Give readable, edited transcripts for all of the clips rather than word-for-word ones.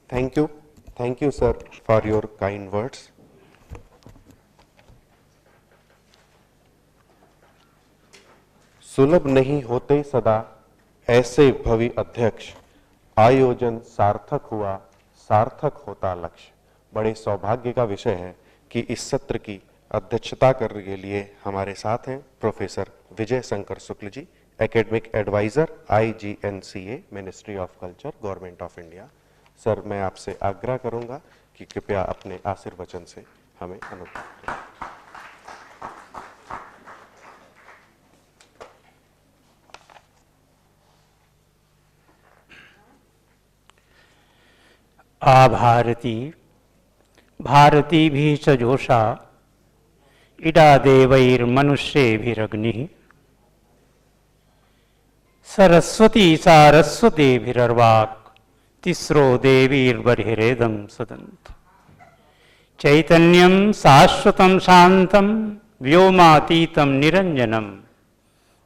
Thank you, sir, for your kind words. सुलभ नहीं होते सदा ऐसे भवी अध्यक्ष, आयोजन सार्थक हुआ, सार्थक होता लक्ष्य। बड़े सौभाग्य का विषय है कि इस सत्र की अध्यक्षता करने के लिए हमारे साथ हैं professor Vijay Shankar Shukla ji, academic advisor IGNCA, ministry of culture, government of India. Sir, मैं आपसे आग्रह करूंगा कि कृपया अपने आशीर्वचन से हमें अनुग्रह करें। भारती भारती भी सजोषा इडा देवैर्मनुष्येभिरग्निः सरस्वती सारस्वतीभिरर्वाक् तिस्रो देवीर्बर्हिरेदं सदन्त। चैतन्यं शाश्वतं शान्तं व्योमातीतं निरञ्जनं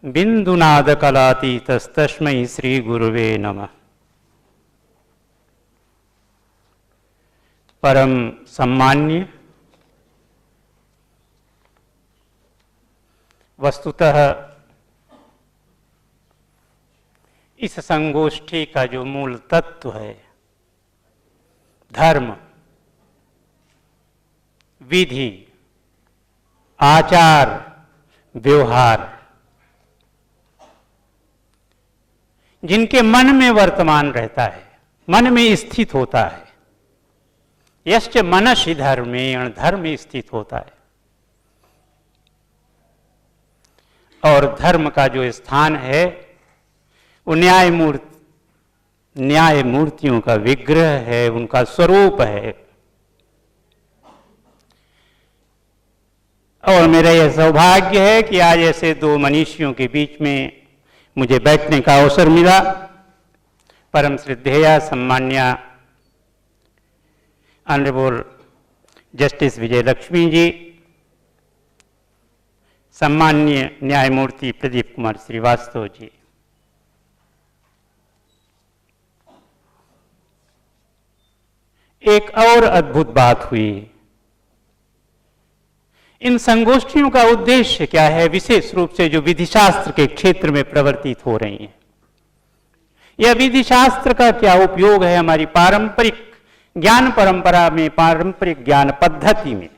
बिन्दुनादकलातीतस्तस्मै श्रीगुरुवे नमः। परम सम्मान्य, वस्तुतः इस संगोष्ठी का जो मूल तत्व है, धर्म, विधि, आचार, व्यवहार, जिनके मन में वर्तमान रहता है, मन में स्थित होता है, यश्च मनसि धर्मेण, धर्म स्थित होता है। और धर्म का जो स्थान है वो न्याय मूर्तियों का विग्रह है, उनका स्वरूप है। और मेरा यह सौभाग्य है कि आज ऐसे दो मनीषियों के बीच में मुझे बैठने का अवसर मिला। परम श्रद्धेय सम्मान्य ऑनरेबल जस्टिस विजय लक्ष्मी जी, सम्मान्य न्यायमूर्ति प्रदीप कुमार श्रीवास्तव जी, एक और अद्भुत बात हुई। इन संगोष्ठियों का उद्देश्य क्या है, विशेष रूप से जो विधि शास्त्र के क्षेत्र में प्रवर्तित हो रही हैं, यह विधि शास्त्र का क्या उपयोग है हमारी पारंपरिक ज्ञान परंपरा में, पारंपरिक ज्ञान पद्धति में।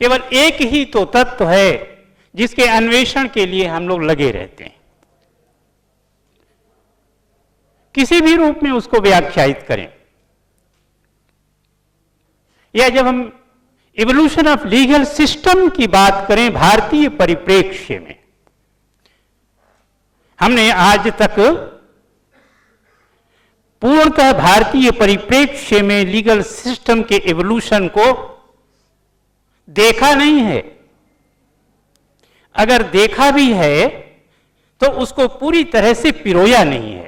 केवल एक ही तो तत्व है जिसके अन्वेषण के लिए हम लोग लगे रहते हैं, किसी भी रूप में उसको व्याख्यायित करें। या जब हम इवोल्यूशन ऑफ लीगल सिस्टम की बात करें भारतीय परिप्रेक्ष्य में, हमने आज तक पूर्णतः भारतीय परिप्रेक्ष्य में लीगल सिस्टम के इवोल्यूशन को देखा नहीं है। अगर देखा भी है तो उसको पूरी तरह से पिरोया नहीं है।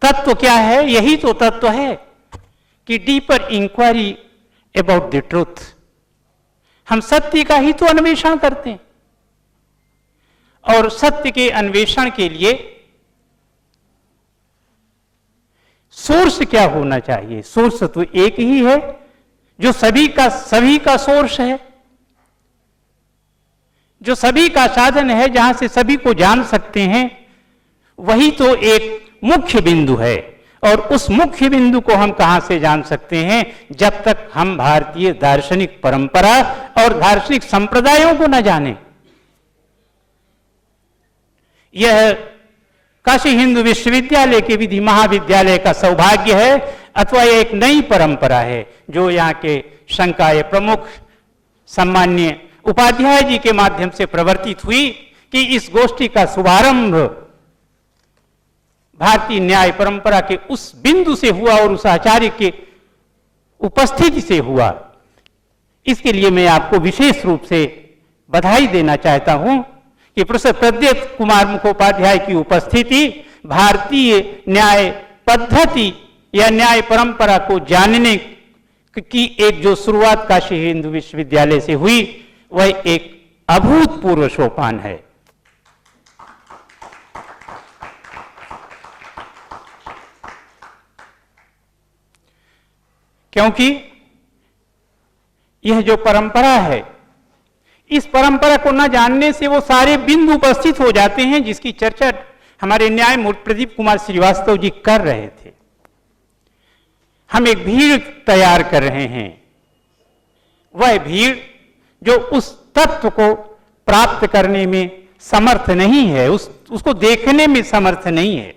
तत्व क्या है? यही तो तत्व है कि deeper inquiry about the truth, हम सत्य का ही तो अन्वेषण करते हैं। और सत्य के अन्वेषण के लिए सोर्स क्या होना चाहिए? सोर्स तो एक ही है जो सभी का सोर्स है, जो सभी का साधन है, जहां से सभी को जान सकते हैं। वही तो एक मुख्य बिंदु है। और उस मुख्य बिंदु को हम कहां से जान सकते हैं? जब तक हम भारतीय दार्शनिक परंपरा और दार्शनिक संप्रदायों को न जानें। यह काशी हिंदू विश्वविद्यालय के विधि महाविद्यालय का सौभाग्य है, अथवा यह एक नई परंपरा है जो यहाँ के संकाय प्रमुख सम्मान्य उपाध्याय जी के माध्यम से प्रवर्तित हुई कि इस गोष्ठी का शुभारंभ भारतीय न्याय परंपरा के उस बिंदु से हुआ और उस आचार्य के उपस्थिति से हुआ। इसके लिए मैं आपको विशेष रूप से बधाई देना चाहता हूं कि प्रोफेसर प्रदीप कुमार मुखोपाध्याय की उपस्थिति भारतीय न्याय पद्धति या न्याय परंपरा को जानने की एक जो शुरुआत काशी हिंदू विश्वविद्यालय से हुई, वह एक अभूतपूर्व सोपान है। क्योंकि यह जो परंपरा है, इस परंपरा को न जानने से वो सारे बिंदु उपस्थित हो जाते हैं जिसकी चर्चा हमारे न्यायमूर्ति प्रदीप कुमार श्रीवास्तव जी कर रहे थे। हम एक भीड़ तैयार कर रहे हैं, वह भीड़ जो उस तत्व को प्राप्त करने में समर्थ नहीं है, उसको देखने में समर्थ नहीं है,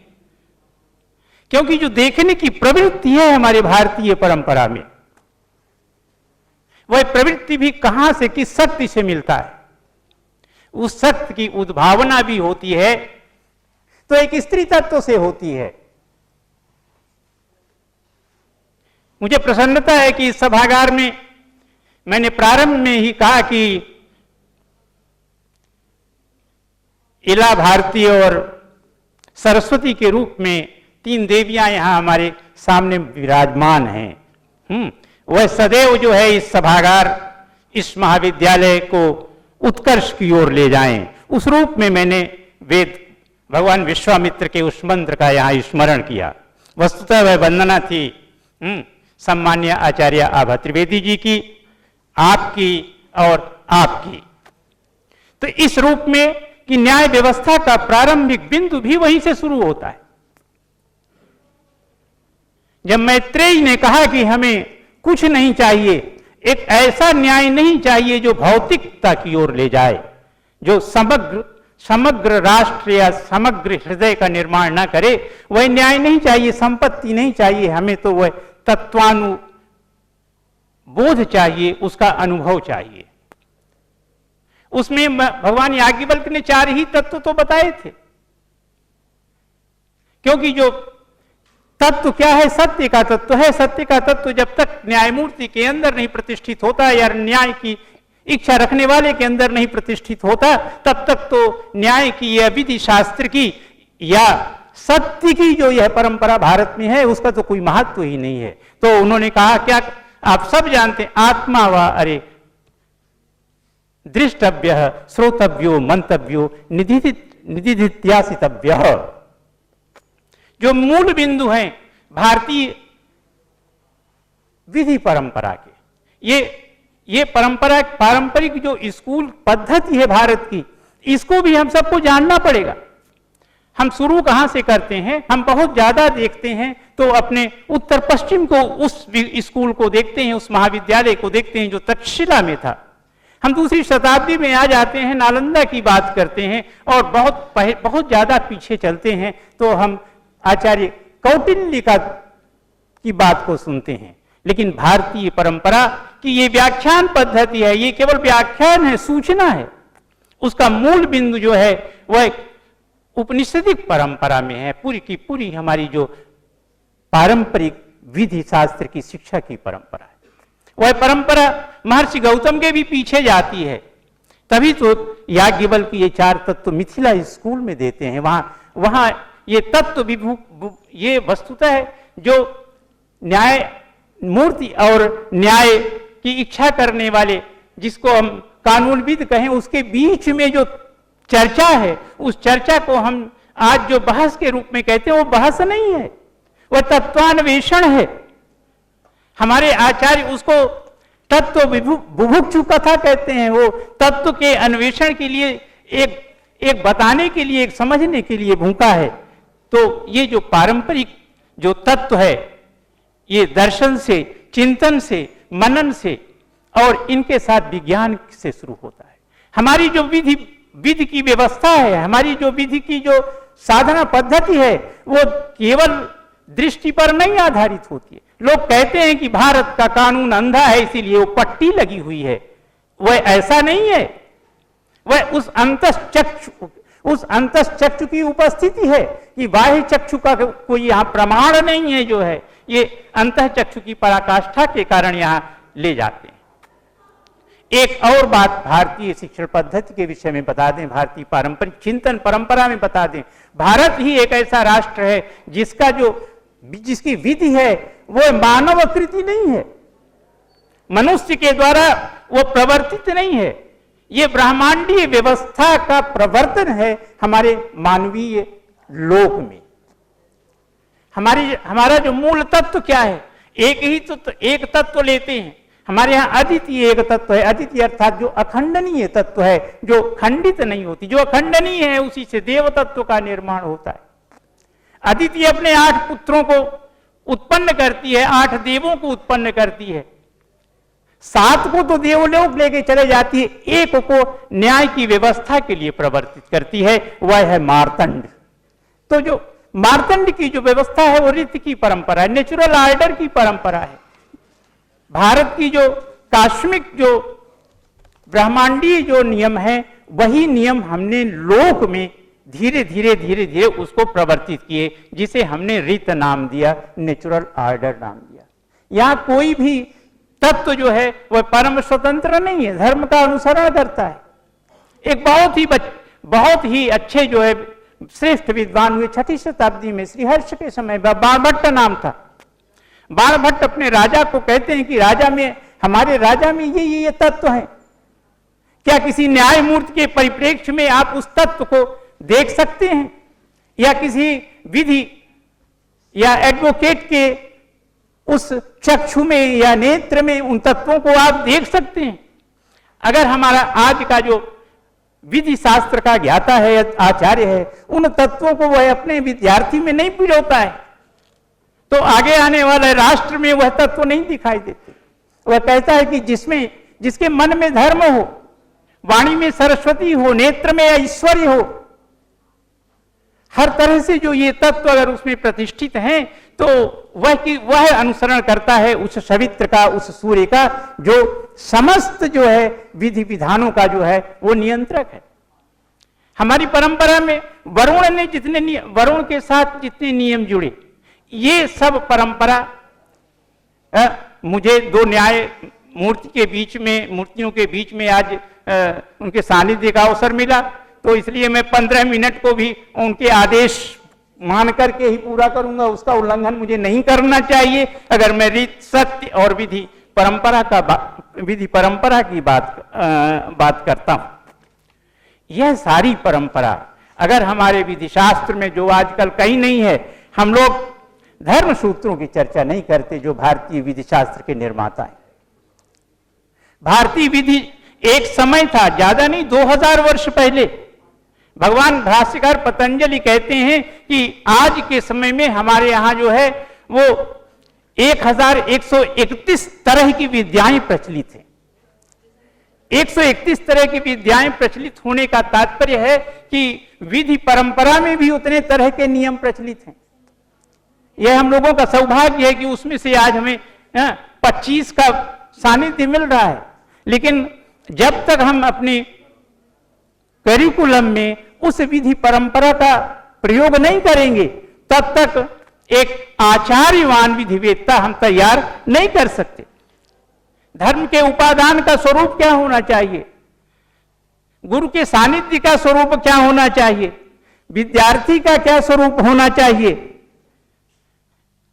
क्योंकि जो देखने की प्रवृत्ति है हमारे भारतीय परंपरा में, वह प्रवृत्ति भी कहां से, किस शक्ति से मिलता है? उस शक्ति की उद्भावना भी होती है तो एक स्त्री तत्व से होती है। मुझे प्रसन्नता है कि इस सभागार में मैंने प्रारंभ में ही कहा कि इला भारती और सरस्वती के रूप में 3 देवियां यहां हमारे सामने विराजमान हैं। वह सदैव जो है इस सभागार, इस महाविद्यालय को उत्कर्ष की ओर ले जाएं, उस रूप में मैंने वेद भगवान विश्वामित्र के उस मंत्र का यहां स्मरण किया। वस्तुतः वह वंदना थी सम्मान्य आचार्य आभा त्रिवेदी जी की, आपकी और आपकी। तो इस रूप में कि न्याय व्यवस्था का प्रारंभिक बिंदु भी वहीं से शुरू होता है। जब मैत्रेयी ने कहा कि हमें कुछ नहीं चाहिए, एक ऐसा न्याय नहीं चाहिए जो भौतिकता की ओर ले जाए, जो समग्र राष्ट्र या समग्र हृदय का निर्माण ना करे, वह न्याय नहीं चाहिए, संपत्ति नहीं चाहिए, हमें तो वह तत्वानुबोध चाहिए, उसका अनुभव चाहिए। उसमें भगवान याज्ञवल्क्य ने 4 ही तत्व तो बताए थे, क्योंकि जो तत्व क्या है? सत्य का तत्व है। सत्य का तत्व जब तक न्यायमूर्ति के अंदर नहीं प्रतिष्ठित होता या न्याय की इच्छा रखने वाले के अंदर नहीं प्रतिष्ठित होता, तब तक तो न्याय की या विधि शास्त्र की या सत्य की जो यह परंपरा भारत में है, उसका तो कोई महत्व ही नहीं है। तो उन्होंने कहा, क्या आप सब जानते हैं, आत्मा व अरे दृष्टव्य श्रोतव्यो मंतव्यो निधिध्यासितव्य, जो मूल बिंदु हैं भारतीय विधि परंपरा के, ये परंपरा, पारंपरिक जो स्कूल पद्धति है भारत की, इसको भी हम सबको जानना पड़ेगा। हम शुरू कहां से करते हैं? हम बहुत ज्यादा देखते हैं तो अपने उत्तर पश्चिम को, उस स्कूल को देखते हैं, उस महाविद्यालय को देखते हैं जो तक्षशिला में था। हम दूसरी शताब्दी में आ जाते हैं, नालंदा की बात करते हैं, और बहुत ज्यादा पीछे चलते हैं तो हम आचार्य कौटिल्य की बात को सुनते हैं। लेकिन भारतीय परंपरा की ये व्याख्यान पद्धति है, ये केवल व्याख्यान है, सूचना है। उसका मूल बिंदु जो है वह उपनिषदिक परंपरा में है। पूरी की पूरी हमारी जो पारंपरिक विधि शास्त्र की शिक्षा की परंपरा है, वह परंपरा महर्षि गौतम के भी पीछे जाती है। तभी तो याज्ञवल्क्य ये 4 तत्व मिथिला स्कूल में देते हैं। वहां ये तत्व ये वस्तुतः है जो न्याय मूर्ति और न्याय की इच्छा करने वाले, जिसको हम कानूनविद कहें, उसके बीच में जो चर्चा है, उस चर्चा को हम आज जो बहस के रूप में कहते हैं, वो बहस नहीं है, वह तत्वान्वेषण है। हमारे आचार्य उसको तत्व बुभुक्षु कथा कहते हैं। वो तत्व के अन्वेषण के लिए, एक बताने के लिए, एक समझने के लिए भूखा है। तो ये जो पारंपरिक जो तत्व है, ये दर्शन से, चिंतन से, मनन से और इनके साथ विज्ञान से शुरू होता है। हमारी जो विधि की व्यवस्था है, हमारी जो विधि की जो साधना पद्धति है, वो केवल दृष्टि पर नहीं आधारित होती है। लोग कहते हैं कि भारत का कानून अंधा है, इसीलिए वो पट्टी लगी हुई है। वह ऐसा नहीं है। वह उस अंतश्चक्षु की उपस्थिति है कि बाह्य चक्षु का कोई यहाँ प्रमाण नहीं है। जो है ये अंतःचक्षु की पराकाष्ठा के कारण यहाँ ले जाते हैं। एक और बात भारतीय शिक्षण पद्धति के विषय में बता दें, भारतीय पारंपरिक चिंतन परंपरा में बता दें। भारत ही एक ऐसा राष्ट्र है जिसकी विधि है वो मानव कृति नहीं है, मनुष्य के द्वारा वो प्रवर्तित नहीं है। ये ब्रह्मांडीय व्यवस्था का प्रवर्तन है हमारे मानवीय लोक में। हमारा जो मूल तत्व क्या है? एक ही तो एक तत्व लेते हैं। हमारे यहाँ अद्वितीय एक तत्व है, अद्वितीय अर्थात जो अखंडनीय तत्व है, जो खंडित नहीं होती, जो अखंडनीय है उसी से देव तत्व का निर्माण होता है। अदिति अपने 8 पुत्रों को उत्पन्न करती है, 8 देवों को उत्पन्न करती है, 7 को तो देवलोक लेके चले जाती है, एक को न्याय की व्यवस्था के लिए प्रवर्तित करती है, वह है मार्तंड। तो जो मार्तंड की जो व्यवस्था है वो रीति की परंपरा है, नेचुरल ऑर्डर की परंपरा है। भारत की जो कास्मिक जो ब्रह्मांडीय जो नियम है वही नियम हमने लोक में धीरे धीरे उसको प्रवर्तित किए, जिसे हमने रीत नाम दिया, नेचुरल ऑर्डर नाम दिया। यहां कोई भी तत्व जो है वह परम स्वतंत्र नहीं है, धर्म का अनुसरण करता है। एक बहुत ही अच्छे जो है श्रेष्ठ विद्वान हुए 6ठी शताब्दी में, श्रीहर्ष के समय बाणभट्ट नाम था। बाणभट्ट अपने राजा को कहते हैं कि राजा में, हमारे राजा में ये तत्व है, क्या किसी न्यायमूर्ति के परिप्रेक्ष्य में आप उस तत्व को देख सकते हैं, या किसी विधि या एडवोकेट के उस चक्षु में या नेत्र में उन तत्वों को आप देख सकते हैं? अगर हमारा आज का जो विधि शास्त्र का ज्ञाता है, आचार्य है, उन तत्वों को वह अपने विद्यार्थी में नहीं पिरोता है, तो आगे आने वाले राष्ट्र में वह तत्व नहीं दिखाई देते। वह कहता है कि जिसके मन में धर्म हो, वाणी में सरस्वती हो, नेत्र में ऐश्वर्य हो, हर तरह से जो ये तत्व अगर उसमें प्रतिष्ठित हैं, तो वह अनुसरण करता है उस सवित्र का, उस सूर्य का, जो समस्त जो है विधि विधानों का जो है वो नियंत्रक है। हमारी परंपरा में वरुण के साथ जितने नियम जुड़े, ये सब परंपरा मुझे 2 न्याय मूर्तियों के बीच में आज उनके सानिध्य का अवसर मिला, तो इसलिए मैं 15 मिनट को भी उनके आदेश मान करके ही पूरा करूंगा, उसका उल्लंघन मुझे नहीं करना चाहिए। अगर मैं रीत, सत्य और विधि परंपरा की बात करता हूं, यह सारी परंपरा अगर हमारे विधि शास्त्र में जो आजकल कहीं नहीं है, हम लोग धर्म सूत्रों की चर्चा नहीं करते जो भारतीय विधि शास्त्र के निर्माता हैं। भारतीय विधि एक समय था, ज्यादा नहीं, 2000 वर्ष पहले भगवान भाष्यकार पतंजलि कहते हैं कि आज के समय में हमारे यहां जो है वो 1131 तरह की विद्याएं प्रचलित हैं। 131 तरह की विद्याएं प्रचलित होने का तात्पर्य है कि विधि परंपरा में भी उतने तरह के नियम प्रचलित हैं। यह हम लोगों का सौभाग्य है कि उसमें से आज हमें 25 का सानिध्य मिल रहा है, लेकिन जब तक हम अपने करिकुलम में उस विधि परंपरा का प्रयोग नहीं करेंगे, तब तक एक आचार्यवान विधिवेत्ता हम तैयार नहीं कर सकते। धर्म के उपादान का स्वरूप क्या होना चाहिए, गुरु के सानिध्य का स्वरूप क्या होना चाहिए, विद्यार्थी का क्या स्वरूप होना चाहिए,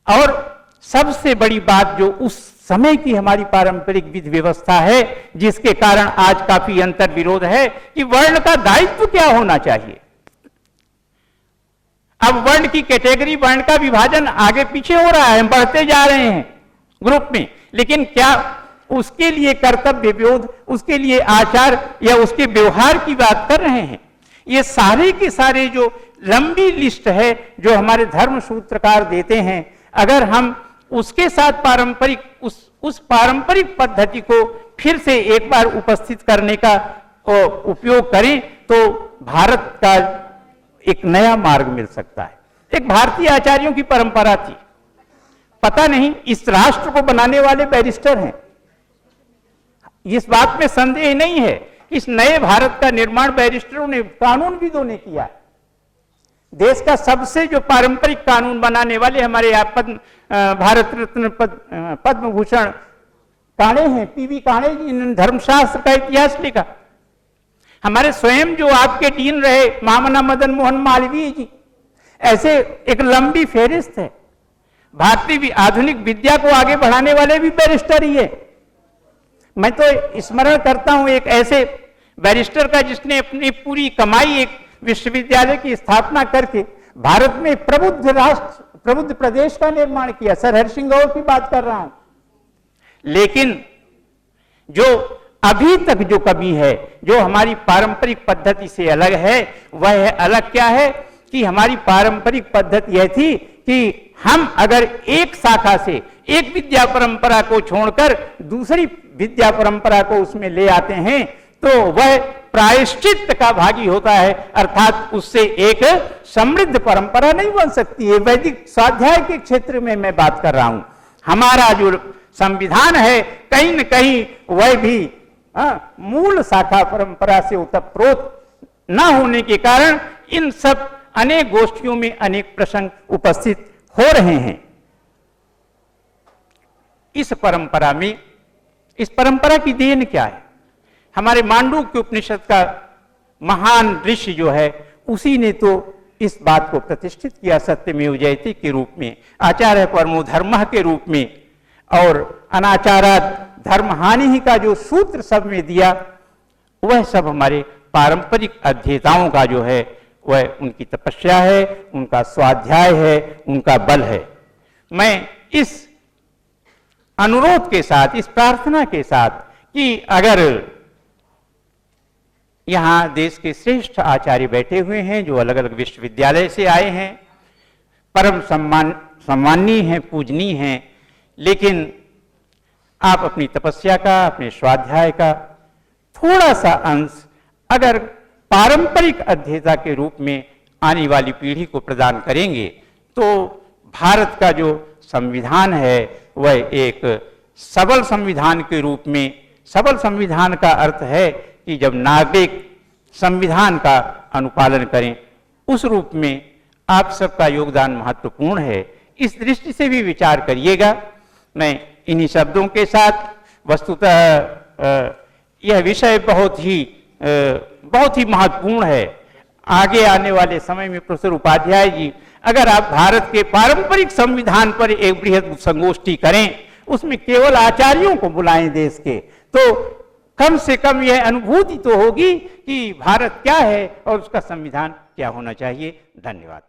और सबसे बड़ी बात जो उस समय की हमारी पारंपरिक विधि व्यवस्था है, जिसके कारण आज काफी अंतर विरोध है कि वर्ण का दायित्व क्या होना चाहिए। अब वर्ण की कैटेगरी, वर्ण का विभाजन आगे पीछे हो रहा है, हम बढ़ते जा रहे हैं ग्रुप में, लेकिन क्या उसके लिए कर्तव्य विरोध, उसके लिए आचार या उसके व्यवहार की बात कर रहे हैं? ये सारे के सारे जो लंबी लिस्ट है जो हमारे धर्म सूत्रकार देते हैं, अगर हम उसके साथ पारंपरिक उस पारंपरिक पद्धति को फिर से एक बार उपस्थित करने का उपयोग करें, तो भारत का एक नया मार्ग मिल सकता है। एक भारतीय आचार्यों की परंपरा थी, पता नहीं इस राष्ट्र को बनाने वाले बैरिस्टर हैं, इस बात में संदेह नहीं है। इस नए भारत का निर्माण बैरिस्टरों ने, कानूनविदों ने किया है। देश का सबसे जो पारंपरिक कानून बनाने वाले हमारे भारत रत्न पद्म भूषण काणे हैं, पीवी काणे जी, इन्होंने धर्मशास्त्र का इतिहास लिखा। हमारे स्वयं जो आपके डीन रहे महामना मदन मोहन मालवीय जी, ऐसे एक लंबी फेरिस्त है। भारतीय आधुनिक विद्या को आगे बढ़ाने वाले भी बैरिस्टर ही है। मैं तो स्मरण करता हूं एक ऐसे बैरिस्टर का जिसने अपनी पूरी कमाई एक विश्वविद्यालय की स्थापना करके भारत में प्रबुद्ध राष्ट्र प्रबुद्ध प्रदेश का निर्माण किया, सर हरिसिंह गौर की बात कर रहा हूं। लेकिन जो अभी तक जो कमी है, जो हमारी पारंपरिक पद्धति से अलग है, वह है अलग क्या है कि हमारी पारंपरिक पद्धति यह थी कि हम अगर एक शाखा से एक विद्या परंपरा को छोड़कर दूसरी विद्या परंपरा को उसमें ले आते हैं तो वह प्रायश्चित का भागी होता है, अर्थात उससे एक समृद्ध परंपरा नहीं बन सकती है। वैदिक स्वाध्याय के क्षेत्र में मैं बात कर रहा हूं। हमारा जो संविधान है कहीं न कहीं वह भी मूल शाखा परंपरा से ओतप्रोत न होने के कारण इन सब अनेक गोष्ठियों में अनेक प्रसंग उपस्थित हो रहे हैं। इस परंपरा में, इस परंपरा की देन क्या है? हमारे मांडूक्य उपनिषद का महान ऋषि जो है उसी ने तो इस बात को प्रतिष्ठित किया सत्यमेव जयते के रूप में, आचार्य परमो धर्मः के रूप में, और अनाचारात् धर्महानि का जो सूत्र सब में दिया, वह सब हमारे पारंपरिक अध्येताओं का जो है वह उनकी तपस्या है, उनका स्वाध्याय है, उनका बल है। मैं इस अनुरोध के साथ, इस प्रार्थना के साथ कि अगर यहाँ देश के श्रेष्ठ आचार्य बैठे हुए हैं जो अलग अलग विश्वविद्यालय से आए हैं, परम सम्माननीय हैं, पूजनीय हैं, लेकिन आप अपनी तपस्या का, अपने स्वाध्याय का थोड़ा सा अंश अगर पारंपरिक अध्येता के रूप में आने वाली पीढ़ी को प्रदान करेंगे तो भारत का जो संविधान है वह एक सबल संविधान के रूप में, सबल संविधान का अर्थ है कि जब नागरिक संविधान का अनुपालन करें, उस रूप में आप सबका योगदान महत्वपूर्ण है। इस दृष्टि से भी विचार करिएगा। मैं इन्हीं शब्दों के साथ, वस्तुतः यह विषय बहुत ही महत्वपूर्ण है। आगे आने वाले समय में प्रोफेसर उपाध्याय जी अगर आप भारत के पारंपरिक संविधान पर एक बृहद संगोष्ठी करें, उसमें केवल आचार्यों को बुलाएं देश के, तो कम से कम यह अनुभूति तो होगी कि भारत क्या है और उसका संविधान क्या होना चाहिए। धन्यवाद।